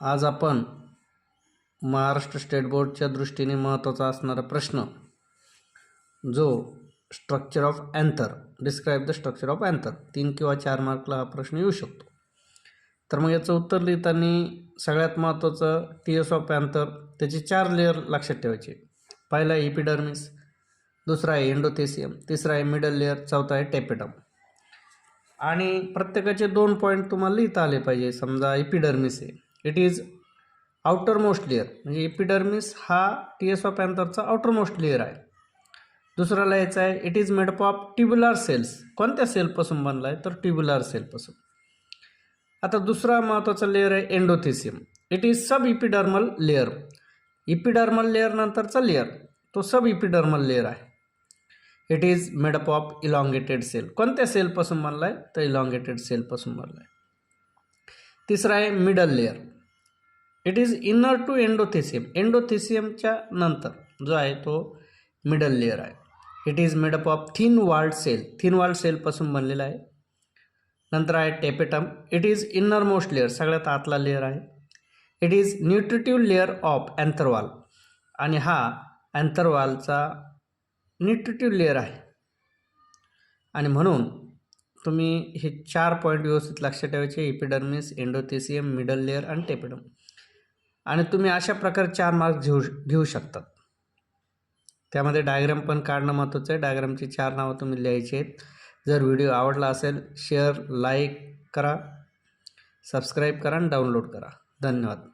आज आपण महाराष्ट्र स्टेट बोर्डच्या दृष्टीने महत्त्वाचा असणारा प्रश्न जो structure of anther, describe the structure of anther, 3 किंवा 4 मार्कला हा प्रश्न येऊ शकतो. तर मग याचं उत्तर लिहिताना सगळ्यात महत्त्वाचं टीएस ऑफ अँथर, त्याचे 4 लेअर लक्षात ठेवायचे. पहिला आहे एपिडर्मिस, दुसरा आहे एंडोथेसियम, तिसरा आहे मिडल लेअर, चौथा आहे टेपेटम. आणि प्रत्येकाचे 2 पॉईंट तुम्हाला लिहिता आले पाहिजे. समजा एपिडर्मिस आहे, it is outermost layer, म्हणजे एपिडर्मिस हा टीएस ऑफ अँथरचा आउटर मोस्ट लेअर आहे. दुसरा लिहायचा आहे it is made up of tubular cells. कोणत्या सेलपासून बनला आहे? तर ट्युब्युलर सेलपासून. आता दुसरा महत्त्वाचा लेअर आहे endothecium, it is sub epidermal layer. Epidermal layer नंतरचा लेअर तो सब इपिडर्मल लेअर आहे. It is made up of elongated cell. कोणत्या सेलपासून बनला आहे? तर इलॉंगेटेड सेलपासून बनला आहे. तिसरा आहे middle layer, it is inner to endothecium. एंडोथेसियमच्या नंतर जो आहे तो मिडल लेअर आहे. It is made up of thin walled cell. Thin walled सेलपासून बनलेला आहे. नंतर आहे tapetum, it is innermost layer, सगळ्यात आतला लेअर आहे. It is nutritive layer of anther wall, आणि हा अँथरवॉलचा न्यूट्रिटिव्ह लेअर आहे. आणि म्हणून तुम्ही हे 4 पॉईंट व्यवस्थित लक्षात ठेवायचे: एपिडर्मिस, एंडोथेसियम, मिडल लेअर आणि टेपेटम. आणि तुम्ही अशा प्रकारे 4 मार्क्स घेऊ शकतात. त्यामध्ये डायग्राम पण काढणं महत्त्वाचं आहे. डायग्रामची 4 नावं तुम्ही लिहायची आहेत. जर व्हिडिओ आवडला असेल, शेअर, लाईक करा, सबस्क्राईब करा आणि डाउनलोड करा. धन्यवाद.